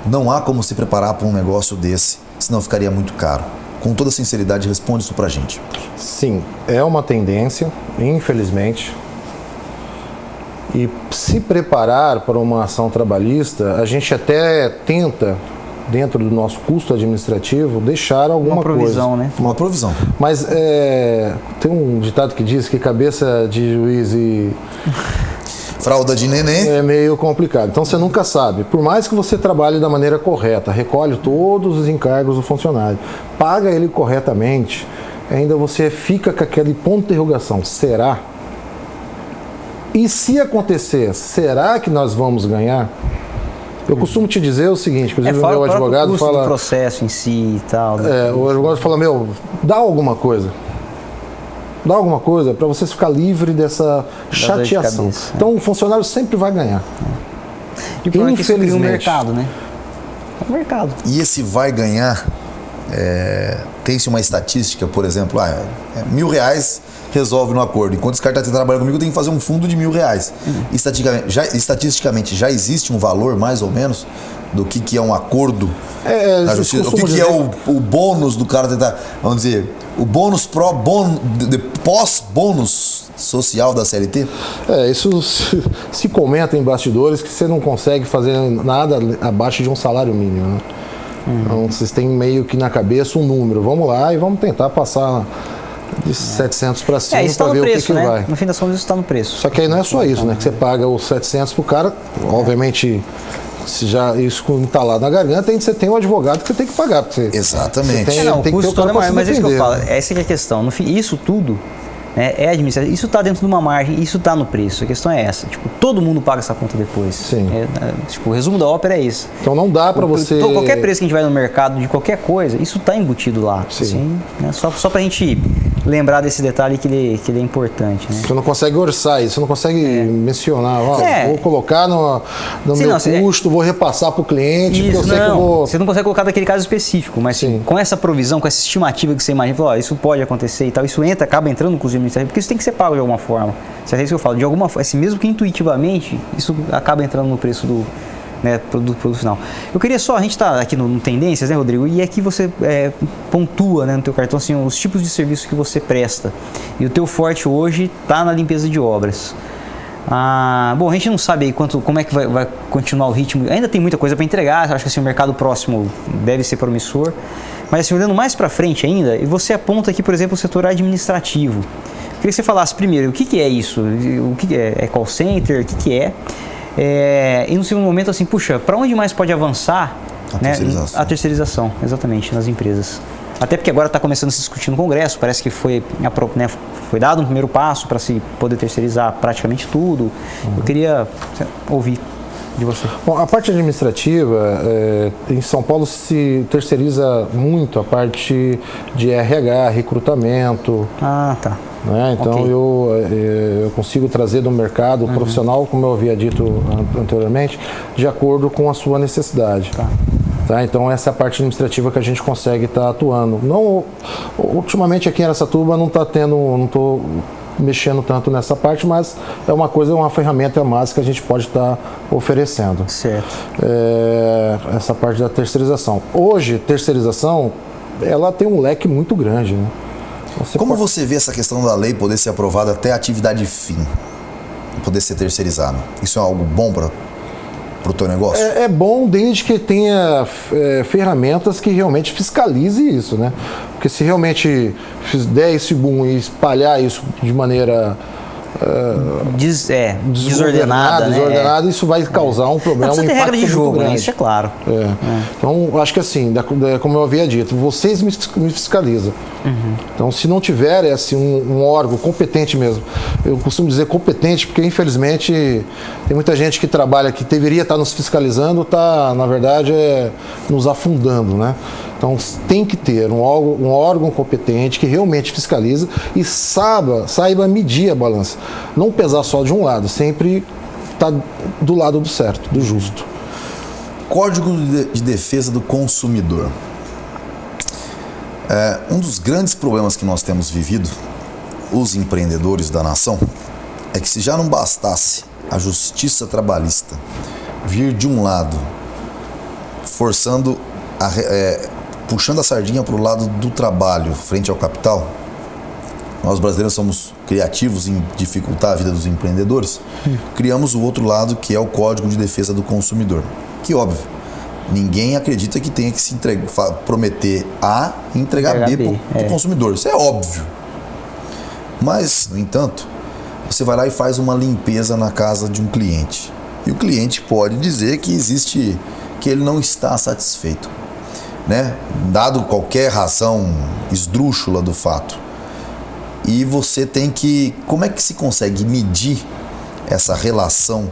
[SPEAKER 1] não há como se preparar para um negócio desse, senão ficaria muito caro? Com toda sinceridade, responde isso pra gente.
[SPEAKER 3] Sim, é uma tendência, infelizmente. E se preparar para uma ação trabalhista, a gente até tenta, dentro do nosso custo administrativo, deixar alguma
[SPEAKER 2] provisão,
[SPEAKER 3] coisa.
[SPEAKER 2] Né?
[SPEAKER 1] Uma provisão.
[SPEAKER 3] Mas tem um ditado que diz que cabeça de juiz e
[SPEAKER 1] fralda de neném
[SPEAKER 3] é meio complicado. Então você nunca sabe. Por mais que você trabalhe da maneira correta, recolhe todos os encargos do funcionário, paga ele corretamente, ainda você fica com aquele ponto de interrogação. Será? E se acontecer, será que nós vamos ganhar? Eu costumo te dizer o seguinte, inclusive o meu advogado fala...
[SPEAKER 2] do processo em si e tal.
[SPEAKER 3] O advogado fala, dá alguma coisa. Dá alguma coisa para você ficar livre dessa chateação. Então o funcionário sempre vai ganhar.
[SPEAKER 2] E o problema é que isso cria um mercado, né? É um mercado.
[SPEAKER 1] E esse vai ganhar, tem-se uma estatística, por exemplo, R$1.000 resolve no acordo. Enquanto esse cara está trabalhando comigo, eu tenho que fazer um fundo de R$1.000. Estatisticamente, já existe um valor, mais ou menos, do que é um acordo na justiça? O que é o bônus do cara tentar, vamos dizer, o bônus pós-bônus social da CLT?
[SPEAKER 3] Isso se comenta em bastidores que você não consegue fazer nada abaixo de um salário mínimo, né? Então vocês têm meio que na cabeça um número. Vamos lá e vamos tentar passar de 700 para cima para ver
[SPEAKER 2] preço,
[SPEAKER 3] o que
[SPEAKER 2] né?
[SPEAKER 3] vai.
[SPEAKER 2] No fim das contas, isso está no preço.
[SPEAKER 3] Só que aí não é só isso, né? Que você paga os 700 pro cara, obviamente, se já isso está lá na garganta, aí você tem um advogado que você tem que pagar.
[SPEAKER 1] Exatamente.
[SPEAKER 3] Tem
[SPEAKER 2] o custo todo é maior, mas é isso que eu falo.
[SPEAKER 3] Né?
[SPEAKER 2] Essa que é a questão. No fim, isso tudo é administrativo. Isso está dentro de uma margem, isso está no preço. A questão é essa. Tipo, todo mundo paga essa conta depois.
[SPEAKER 3] Sim.
[SPEAKER 2] O resumo da ópera é isso.
[SPEAKER 3] Então não dá para você...
[SPEAKER 2] Qualquer preço que a gente vai no mercado de qualquer coisa, isso está embutido lá.
[SPEAKER 3] Sim.
[SPEAKER 2] Assim, né? Só para a gente lembrar desse detalhe que ele é importante. Né?
[SPEAKER 3] Você não consegue orçar isso, você não consegue mencionar, vou colocar no meu custo, vou repassar para o cliente,
[SPEAKER 2] isso,
[SPEAKER 3] porque eu sei que eu vou...
[SPEAKER 2] Você não consegue colocar daquele caso específico, mas com essa provisão, com essa estimativa que você imagina, isso pode acontecer e tal, isso acaba entrando no custo administrativo, porque isso tem que ser pago de alguma forma. É isso que eu falo, de alguma forma, assim, mesmo que intuitivamente, isso acaba entrando no preço do produto final. Eu queria só, a gente está aqui no Tendências, né, Rodrigo? E aqui você pontua, né, no teu cartão assim, os tipos de serviço que você presta. E o teu forte hoje está na limpeza de obras. Bom, a gente não sabe aí como é que vai continuar o ritmo. Ainda tem muita coisa para entregar. Acho que assim, o mercado próximo deve ser promissor. Mas assim, olhando mais para frente ainda, e você aponta aqui, por exemplo, o setor administrativo. Eu queria que você falasse primeiro o que é isso, o que é call center, o que é. E no segundo momento, assim, para onde mais pode avançar a terceirização, exatamente, nas empresas? Até porque agora está começando a se discutir no Congresso, parece que foi dado um primeiro passo para se poder terceirizar praticamente tudo. Eu queria ouvir de você.
[SPEAKER 3] Bom, a parte administrativa, em São Paulo se terceiriza muito a parte de RH, recrutamento.
[SPEAKER 2] Tá.
[SPEAKER 3] Né? Então
[SPEAKER 2] Okay.
[SPEAKER 3] eu consigo trazer do mercado profissional, como eu havia dito anteriormente, de acordo com a sua necessidade. Tá? Então essa é a parte administrativa que a gente consegue estar atuando. Ultimamente aqui em Araçatuba não estou mexendo tanto nessa parte, mas é uma ferramenta a mais que a gente pode estar oferecendo.
[SPEAKER 2] Certo.
[SPEAKER 3] Essa parte da terceirização. Hoje, terceirização, ela tem um leque muito grande, né?
[SPEAKER 1] Você vê essa questão da lei poder ser aprovada até a atividade fim, poder ser terceirizada? Isso é algo bom para o teu negócio?
[SPEAKER 3] É bom desde que tenha ferramentas que realmente fiscalize isso, né? Porque se realmente der esse boom e espalhar isso de maneira
[SPEAKER 2] desordenada,
[SPEAKER 3] né? Isso vai causar um problema.
[SPEAKER 2] Não, tem regra de jogo, né? Isso é claro.
[SPEAKER 3] Então, acho que assim, como eu havia dito, vocês me fiscalizam. Então, se não tiver assim, um órgão competente mesmo, eu costumo dizer competente, porque infelizmente tem muita gente que trabalha, que deveria estar nos fiscalizando, está, na verdade, nos afundando, né? Então tem que ter um órgão competente que realmente fiscaliza e saiba medir a balança. Não pesar só de um lado, sempre estar do lado do certo, do justo.
[SPEAKER 1] Código de Defesa do Consumidor. Um dos grandes problemas que nós temos vivido, os empreendedores da nação, é que se já não bastasse a justiça trabalhista vir de um lado, puxando a sardinha para o lado do trabalho frente ao capital, nós brasileiros somos criativos em dificultar a vida dos empreendedores, criamos o outro lado, que é o Código de Defesa do Consumidor. Que, óbvio, ninguém acredita que tenha que se prometer A e entregar B para o consumidor. Isso é óbvio. Mas, no entanto, você vai lá e faz uma limpeza na casa de um cliente. E o cliente pode dizer que ele não está satisfeito, né? Dado qualquer razão esdrúxula do fato. E você tem que... Como é que se consegue medir essa relação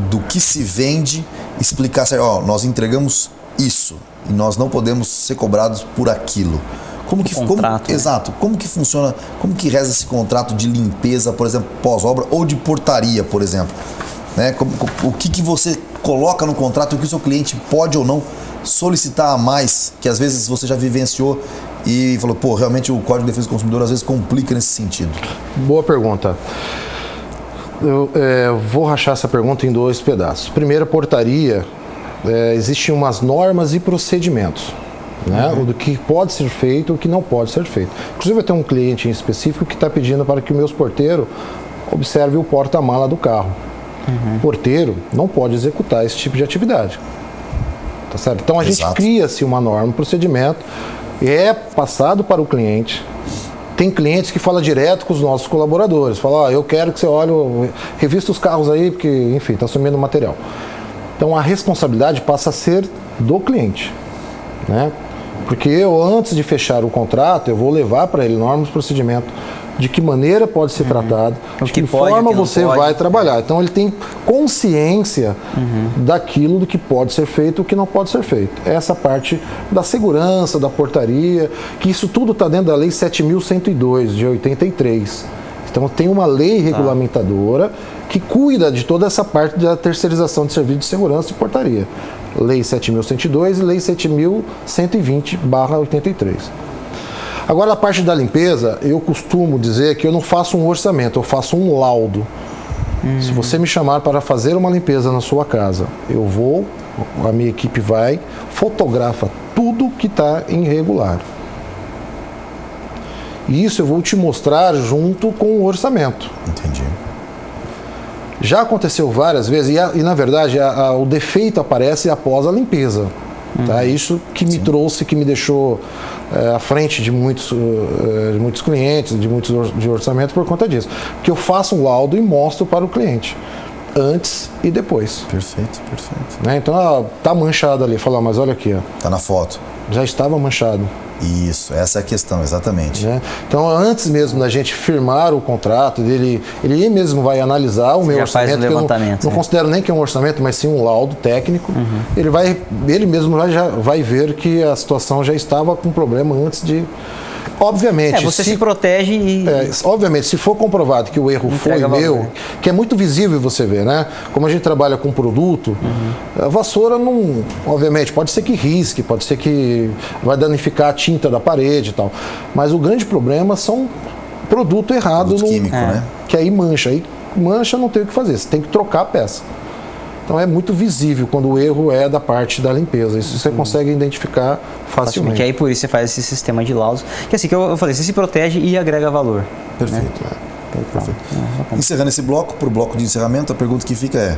[SPEAKER 1] do que se vende, explicar assim, nós entregamos isso e nós não podemos ser cobrados por aquilo. Como que Exato. Como que funciona, como que reza esse contrato de limpeza, por exemplo, pós-obra, ou de portaria, por exemplo? Né? O que você coloca no contrato, o que o seu cliente pode ou não solicitar a mais, que às vezes você já vivenciou e falou, realmente o Código de Defesa do Consumidor às vezes complica nesse sentido. Boa pergunta.
[SPEAKER 3] Eu vou rachar essa pergunta em 2 pedaços. Primeiro, a portaria, existem umas normas e procedimentos, né? Do que pode ser feito e o que não pode ser feito. Inclusive, eu tenho um cliente em específico que está pedindo para que o meu porteiro observe o porta-mala do carro. O porteiro não pode executar esse tipo de atividade. Tá certo? Então, a gente cria-se uma norma, um procedimento, é passado para o cliente. Tem clientes que falam direto com os nossos colaboradores. Falam, eu quero que você olhe, revista os carros aí, porque, enfim, está sumindo o material. Então, a responsabilidade passa a ser do cliente, né? Porque eu, antes de fechar o contrato, eu vou levar para ele normas, procedimento, de que maneira pode ser tratado, de que forma você vai trabalhar. Então, ele tem consciência daquilo do que pode ser feito e o que não pode ser feito. Essa parte da segurança, da portaria, que isso tudo está dentro da Lei 7.102, de 83. Então, tem uma lei regulamentadora que cuida de toda essa parte da terceirização de serviço de segurança e portaria. Lei 7.102 e Lei 7.120/83. Agora, a parte da limpeza, eu costumo dizer que eu não faço um orçamento, eu faço um laudo. Se você me chamar para fazer uma limpeza na sua casa, a minha equipe vai, fotografa tudo que está irregular. E isso eu vou te mostrar junto com o orçamento.
[SPEAKER 1] Entendi.
[SPEAKER 3] Já aconteceu várias vezes, e na verdade o defeito aparece após a limpeza. Tá? Isso que me trouxe, que me deixou à frente de muitos clientes, de orçamento por conta disso. Porque eu faço um laudo e mostro para o cliente, antes e depois.
[SPEAKER 1] Perfeito.
[SPEAKER 3] Né? Então, tá manchado ali. Fala, mas olha aqui.
[SPEAKER 1] Tá na foto.
[SPEAKER 3] Já estava manchado.
[SPEAKER 1] Isso, essa é a questão, exatamente.
[SPEAKER 3] Né? Então, antes mesmo da gente firmar o contrato, ele mesmo vai analisar o meu orçamento.
[SPEAKER 2] Faz o levantamento,
[SPEAKER 3] não considero nem que é um orçamento, mas sim um laudo técnico. Ele mesmo já vai ver que a situação já estava com problema antes de... Obviamente...
[SPEAKER 2] Você se protege e...
[SPEAKER 3] obviamente, se for comprovado que o erro foi meu, que é muito visível você ver, né? Como a gente trabalha com produto, a vassoura não... Obviamente, pode ser que risque, pode ser que vai danificar a tinta da parede e tal. Mas o grande problema são produto errado.
[SPEAKER 1] Produto químico, né?
[SPEAKER 3] Que aí mancha. Aí mancha, não tem o que fazer. Você tem que trocar a peça. Então é muito visível quando o erro é da parte da limpeza. Isso você consegue identificar facilmente.
[SPEAKER 2] E aí por isso você faz esse sistema de laudos. Que assim, que eu falei, você se protege e agrega valor.
[SPEAKER 1] Perfeito.
[SPEAKER 2] Né?
[SPEAKER 1] Perfeito. Encerrando esse bloco, para o bloco de encerramento, a pergunta que fica é,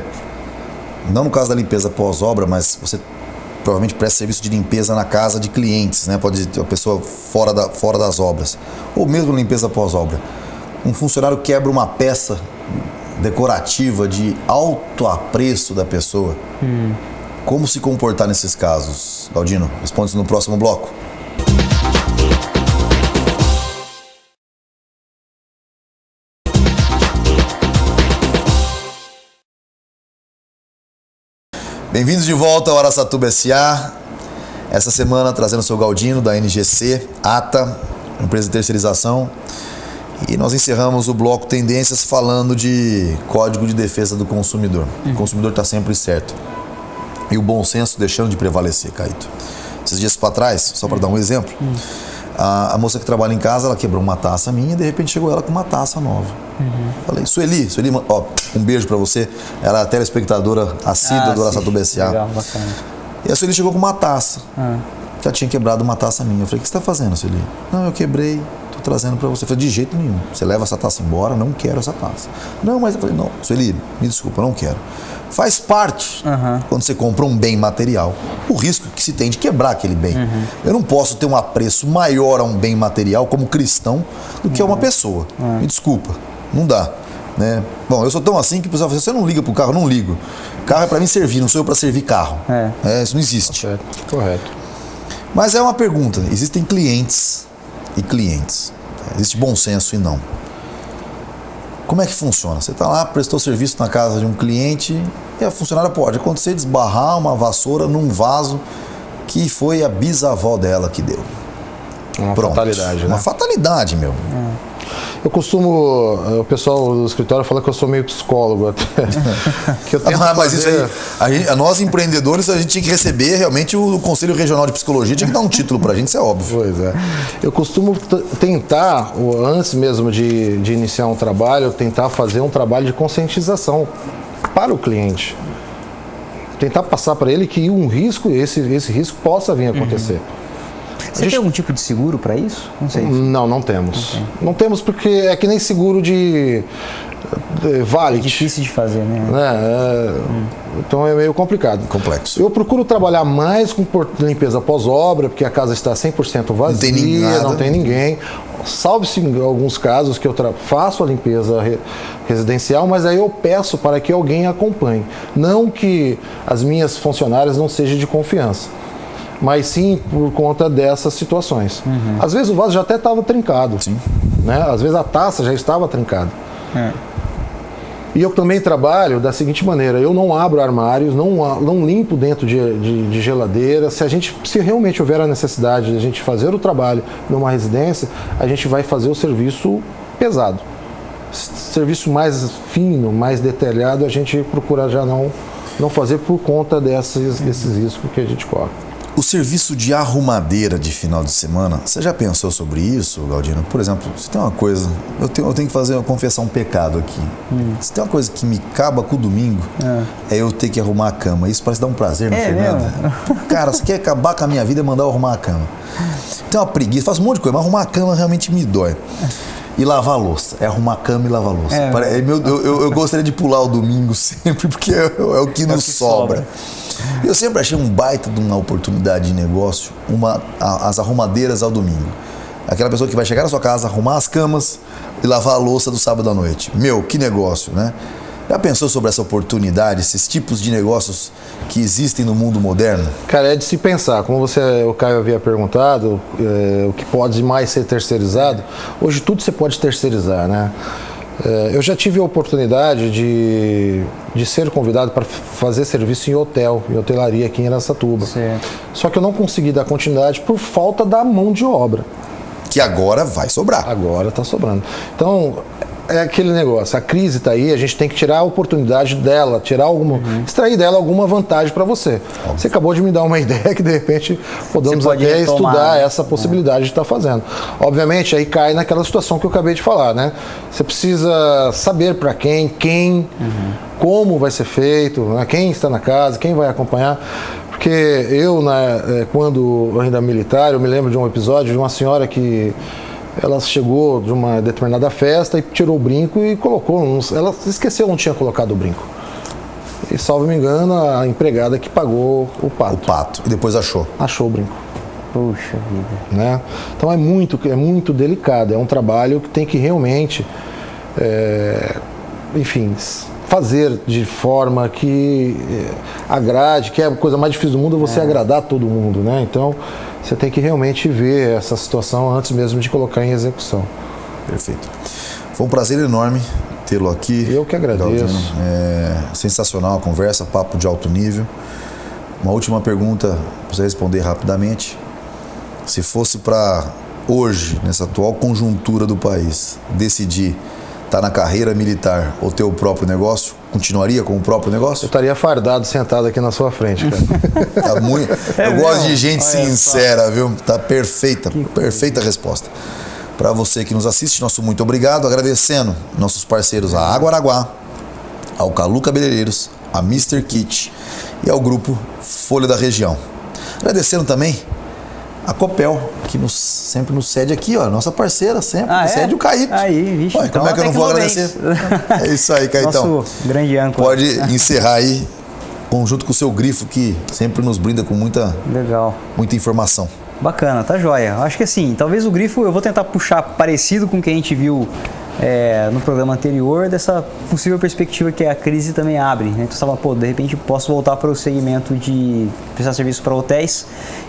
[SPEAKER 1] não no caso da limpeza pós-obra, mas você provavelmente presta serviço de limpeza na casa de clientes, né? Pode ter a pessoa fora das obras, ou mesmo limpeza pós-obra. Um funcionário quebra uma peça decorativa de alto apreço da pessoa. Como se comportar nesses casos? Galdino, responde no próximo bloco. Bem-vindos de volta ao Araçatuba S.A. Essa semana trazendo o seu Galdino da NGC, ATA, empresa de terceirização. E nós encerramos o bloco Tendências falando de Código de Defesa do Consumidor. O consumidor está sempre certo. E o bom senso deixando de prevalecer, Caíto. esses dias para trás, só para dar um exemplo, a moça que trabalha em casa, ela quebrou uma taça minha e de repente chegou ela com uma taça nova. Falei, Sueli, ó, um beijo para você. Ela é a telespectadora assídua do Araçatuba S.A.
[SPEAKER 2] Legal, bacana.
[SPEAKER 1] E a Sueli chegou com uma taça. Já tinha quebrado uma taça minha. Eu falei, o que você está fazendo, Sueli? Não, eu quebrei, tô trazendo para você. Eu falei, de jeito nenhum. Você leva essa taça embora, não quero essa taça. Não, mas eu falei, não, Sueli, me desculpa, não quero. Faz parte, quando você compra um bem material, o risco que se tem de quebrar aquele bem. Eu não posso ter um apreço maior a um bem material como cristão do que a uma pessoa. Me desculpa, não dá. Né? Bom, eu sou tão assim que o pessoal fala, você não liga pro carro? Não ligo. Carro é para mim servir, não sou eu para servir carro. Isso não existe.
[SPEAKER 3] Correto.
[SPEAKER 1] Mas é uma pergunta, existem clientes e clientes. Existe bom senso e não. Como é que funciona? Você está lá, prestou serviço na casa de um cliente e a funcionária pode acontecer de esbarrar uma vassoura num vaso que foi a bisavó dela que deu.
[SPEAKER 3] Uma
[SPEAKER 1] Pronto.
[SPEAKER 3] fatalidade, né?
[SPEAKER 1] Uma fatalidade, meu.
[SPEAKER 3] Eu costumo, o pessoal do escritório fala que eu sou meio psicólogo até. Que eu tento
[SPEAKER 1] Mas
[SPEAKER 3] fazer...
[SPEAKER 1] isso aí, nós empreendedores, a gente tinha que receber realmente o Conselho Regional de Psicologia, tinha que dar um título pra gente, isso é óbvio.
[SPEAKER 3] Pois é. Eu costumo tentar, antes mesmo de iniciar um trabalho, tentar fazer um trabalho de conscientização para o cliente. Tentar passar para ele que um risco, esse risco possa vir a acontecer.
[SPEAKER 2] Você tem algum tipo de seguro para isso? Não sei.
[SPEAKER 3] Não temos. Não temos porque é que nem seguro de vale.
[SPEAKER 2] É difícil de fazer, né?
[SPEAKER 3] Então é meio complicado.
[SPEAKER 1] Complexo.
[SPEAKER 3] Eu procuro trabalhar mais com limpeza pós-obra, porque a casa está 100% vazia, não tem ninguém. Salve-se em alguns casos que eu faço a limpeza residencial, mas aí eu peço para que alguém acompanhe. Não que as minhas funcionárias não sejam de confiança, mas sim por conta dessas situações. Às vezes o vaso já até estava trincado, né? Às vezes a taça já estava trincada. E eu também trabalho da seguinte maneira, eu não abro armários, não limpo dentro de geladeira. Se realmente houver a necessidade de a gente fazer o trabalho numa residência, a gente vai fazer o serviço pesado. Serviço mais fino, mais detalhado, a gente procura já não fazer por conta desses riscos que a gente corre.
[SPEAKER 1] O serviço de arrumadeira de final de semana, você já pensou sobre isso, Galdino? Por exemplo, se tem uma coisa, eu tenho que confessar um pecado aqui. Se tem uma coisa que me acaba com o domingo, é eu ter que arrumar a cama. Isso parece dar um prazer na Fernanda. Cara, você quer acabar com a minha vida e mandar eu arrumar a cama. Tem uma preguiça, faço um monte de coisa, mas arrumar a cama realmente me dói. E lavar a louça, é arrumar a cama e lavar a louça. Eu gostaria de pular o domingo sempre, porque é o que nos sobra. Eu sempre achei um baita de uma oportunidade de negócio, as arrumadeiras ao domingo. Aquela pessoa que vai chegar na sua casa, arrumar as camas e lavar a louça do sábado à noite. Meu, que negócio, né? Já pensou sobre essa oportunidade, esses tipos de negócios que existem no mundo moderno?
[SPEAKER 3] Cara, é de se pensar. Como o Caio havia perguntado, o que pode mais ser terceirizado, hoje tudo você pode terceirizar, né? Eu já tive a oportunidade de ser convidado para fazer serviço em hotelaria aqui em Araçatuba.
[SPEAKER 2] Certo.
[SPEAKER 3] Só que eu não consegui dar continuidade por falta da mão de obra.
[SPEAKER 1] Que agora vai sobrar.
[SPEAKER 3] Agora está sobrando. Então, é aquele negócio, a crise está aí, a gente tem que tirar a oportunidade dela, extrair dela alguma vantagem para você. Óbvio. Você acabou de me dar uma ideia que de repente podemos até estudar essa possibilidade de estar fazendo. Obviamente, aí cai naquela situação que eu acabei de falar, né? Você precisa saber para quem, como vai ser feito, né? Quem está na casa, quem vai acompanhar. Porque eu, quando ainda militar, eu me lembro de um episódio de uma senhora que ela chegou de uma determinada festa e tirou o brinco e colocou. Ela esqueceu, não tinha colocado o brinco. E, salvo me engano, a empregada que pagou o pato.
[SPEAKER 1] O pato. E depois achou.
[SPEAKER 3] Achou o brinco.
[SPEAKER 2] Puxa vida.
[SPEAKER 3] Né? Então é muito delicado. É um trabalho que tem que realmente, fazer de forma que agrade, que é a coisa mais difícil do mundo, você agradar todo mundo, né? Então, você tem que realmente ver essa situação antes mesmo de colocar em execução.
[SPEAKER 1] Perfeito. Foi um prazer enorme tê-lo aqui.
[SPEAKER 3] Eu que agradeço.
[SPEAKER 1] Sensacional a conversa, papo de alto nível. Uma última pergunta para você responder rapidamente. Se fosse para hoje, nessa atual conjuntura do país, decidir está na carreira militar ou ter o próprio negócio, continuaria com o próprio
[SPEAKER 3] Eu
[SPEAKER 1] negócio?
[SPEAKER 3] estaria fardado sentado aqui na sua frente, cara.
[SPEAKER 1] Tá muito... Eu gosto de gente sincera, viu? Tá perfeita, perfeita resposta. Para você que nos assiste, nosso muito obrigado. Agradecendo nossos parceiros, a Água Araguá, ao Calu Cabeleireiros, a Mr. Kit e ao grupo Folha da Região. Agradecendo também a Copel, que sempre nos cede aqui, ó, nossa parceira sempre, nos cede o Caíto.
[SPEAKER 2] Aí, vixe,
[SPEAKER 1] Ué, como é que eu não vou agradecer? É isso aí, Caetão.
[SPEAKER 2] Nosso grande âncora.
[SPEAKER 1] Pode encerrar aí, conjunto com o seu grifo, que sempre nos brinda com muita informação.
[SPEAKER 2] Bacana, tá joia. Acho que assim, talvez o grifo eu vou tentar puxar parecido com o que a gente viu no programa anterior, dessa possível perspectiva que a crise também abre, né? Então você fala, pô, de repente posso voltar para o segmento de prestar serviço para hotéis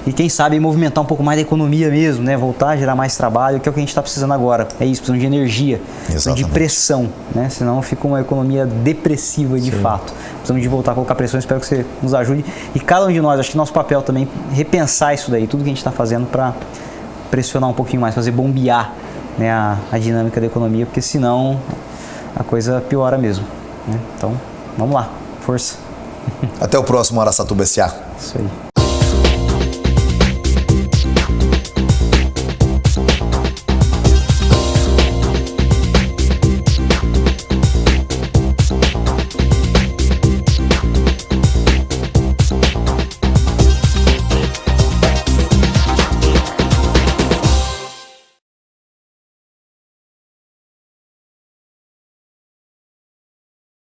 [SPEAKER 2] e quem sabe movimentar um pouco mais da economia mesmo, né? Voltar a gerar mais trabalho, que é o que a gente está precisando agora. É isso, precisamos de energia, precisamos de pressão, né? Senão fica uma economia depressiva de fato. Precisamos de voltar a colocar pressão, espero que você nos ajude. E cada um de nós, acho que nosso papel também repensar isso daí, tudo que a gente está fazendo para pressionar um pouquinho mais, fazer bombear, né, a dinâmica da economia, porque senão a coisa piora mesmo, né? Então, vamos lá, força.
[SPEAKER 1] Até o próximo Araçatuba S.A.
[SPEAKER 2] Isso aí.